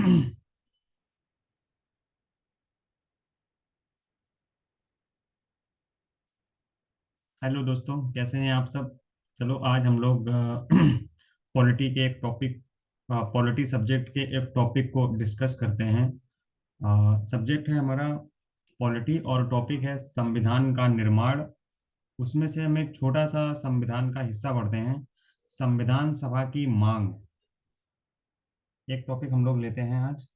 Hello दोस्तों, कैसे हैं आप सब। चलो आज हम लोग पॉलिटी के एक टॉपिक पॉलिटी सब्जेक्ट के एक टॉपिक को डिस्कस करते हैं। सब्जेक्ट है हमारा पॉलिटी और टॉपिक है संविधान का निर्माण। उसमें से हम एक छोटा सा संविधान का हिस्सा पढ़ते हैं, संविधान सभा की मांग। एक टॉपिक हम लोग लेते हैं आज।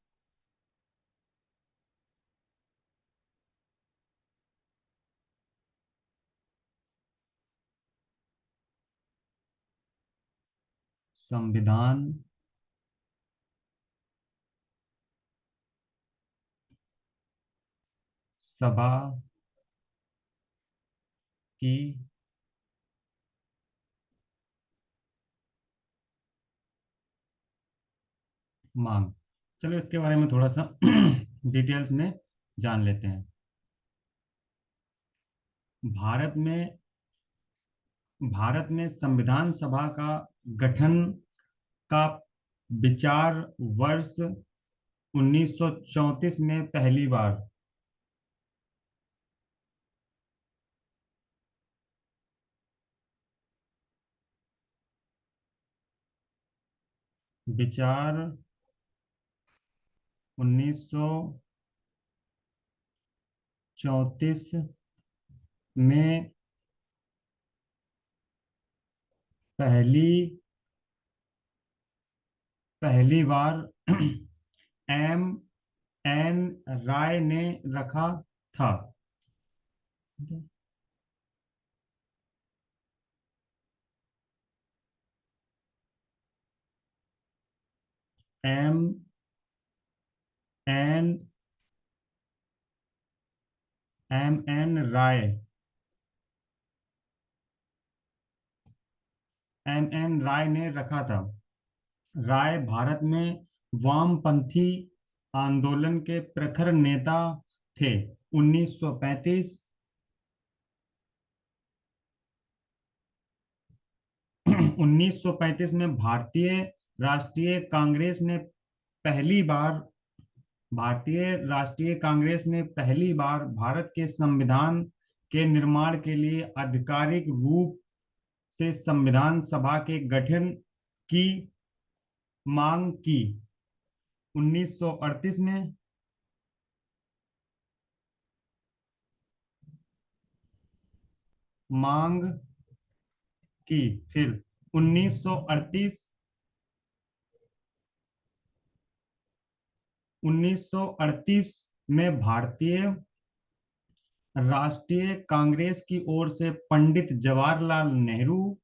संविधान सभा की मांग। चलो इसके बारे में थोड़ा सा डिटेल्स में जान लेते हैं। भारत में भारत में संविधान सभा का गठन का विचार वर्ष 1934 में पहली बार विचार 1934 में पहली पहली बार एम एन राय ने रखा था। एम एन राय ने रखा था। राय भारत में वामपंथी आंदोलन के प्रखर नेता थे। 1935 1935 में राष्ट्रीय कांग्रेस ने पहली बार भारतीय राष्ट्रीय कांग्रेस ने पहली बार भारत के संविधान के निर्माण के लिए आधिकारिक रूप से संविधान सभा के गठन की मांग की। 1938 में मांग की। फिर 1938 1938 में भारतीय राष्ट्रीय कांग्रेस की ओर से पंडित जवाहरलाल नेहरू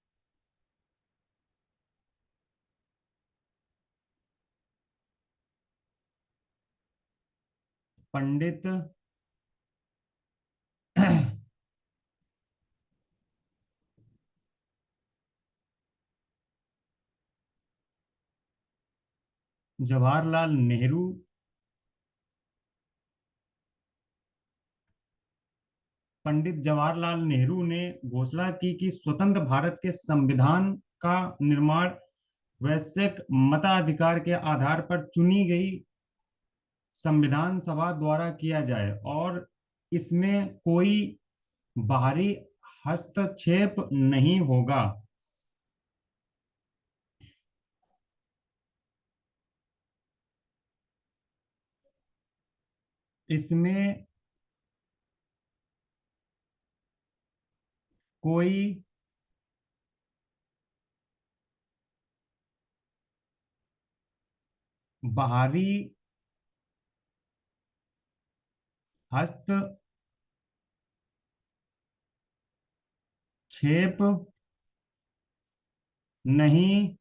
पंडित जवाहरलाल नेहरू ने घोषणा की कि स्वतंत्र भारत के संविधान का निर्माण वैश्विक मताधिकार के आधार पर चुनी गई संविधान सभा द्वारा किया जाए और इसमें कोई बाहरी हस्तक्षेप नहीं होगा। इसमें कोई बाहरी हस्तक्षेप नहीं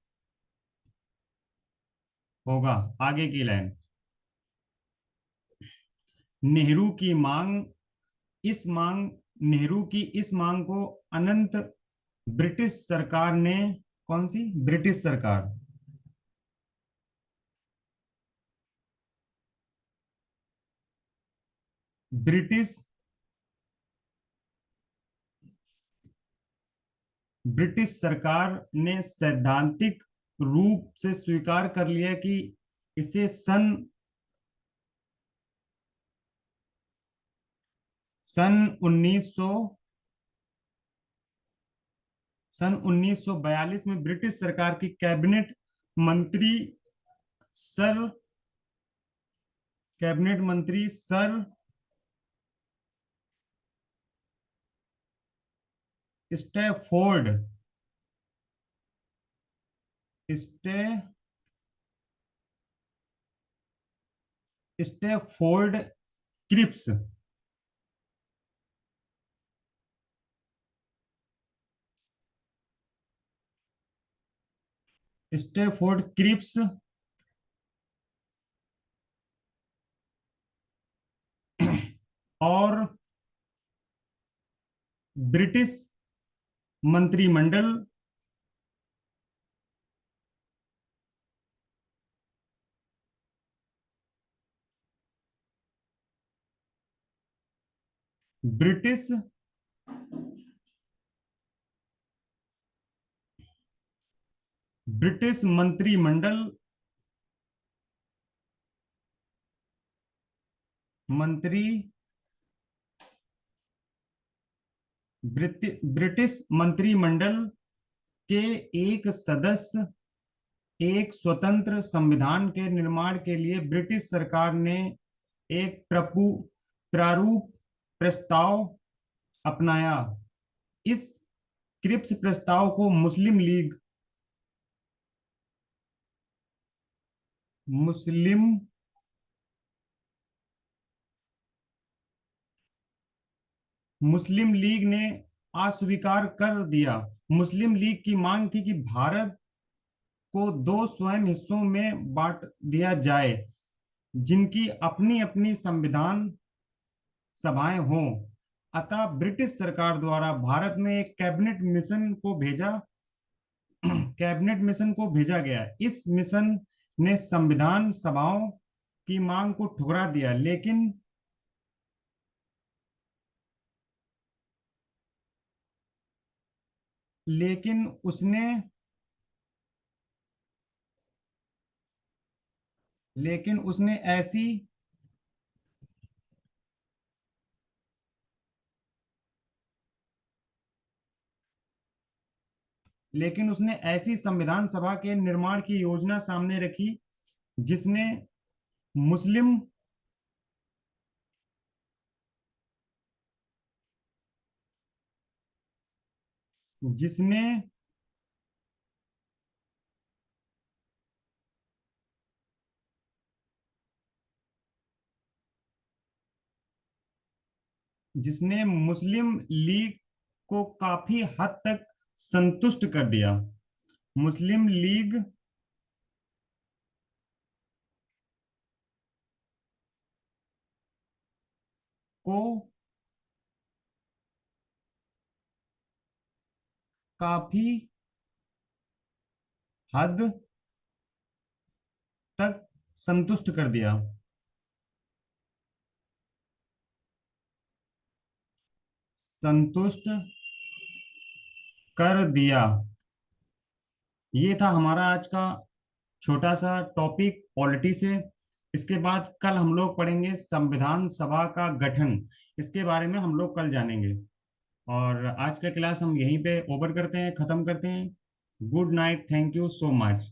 होगा। आगे की लाइन। नेहरू की मांग इस मांग नेहरू की इस मांग को अनंत ब्रिटिश सरकार ने कौन सी ब्रिटिश सरकार ब्रिटिश ब्रिटिश सरकार ने सैद्धांतिक रूप से स्वीकार कर लिया कि इसे सन सन 1900 सन 1942 में ब्रिटिश सरकार की मंत्री सर कैबिनेट मंत्री सर स्टैफोर्ड स्टे स्टैफोर्ड क्रिप्स स्टैफोर्ड क्रिप्स और ब्रिटिश मंत्रिमंडल ब्रिटिश ब्रिटिश मंत्रिमंडल मंत्री ब्रिटिश मंत्रिमंडल के एक सदस्य एक स्वतंत्र संविधान के निर्माण के लिए ब्रिटिश सरकार ने एक प्रारूप प्रस्ताव अपनाया। इस क्रिप्स प्रस्ताव को मुस्लिम मुस्लिम लीग ने अस्वीकार कर दिया। मुस्लिम लीग की मांग थी कि भारत को दो स्वयं हिस्सों में बांट दिया जाए, जिनकी अपनी अपनी संविधान सभाएं हों। अतः ब्रिटिश सरकार द्वारा भारत में एक कैबिनेट मिशन को भेजा गया। इस मिशन ने संविधान सभाओं की मांग को ठुकरा दिया, लेकिन उसने लेकिन उसने ऐसी संविधान सभा के निर्माण की योजना सामने रखी, जिसने मुस्लिम जिसने जिसने मुस्लिम लीग को काफी हद तक संतुष्ट कर दिया। मुस्लिम लीग को काफी हद तक संतुष्ट कर दिया। संतुष्ट कर दिया। ये था हमारा आज का छोटा सा टॉपिक पॉलिटी से। इसके बाद कल हम लोग पढ़ेंगे संविधान सभा का गठन। इसके बारे में हम लोग कल जानेंगे। और आज का क्लास हम यहीं पे ओवर करते हैं, खत्म करते हैं। Good night, thank you so much.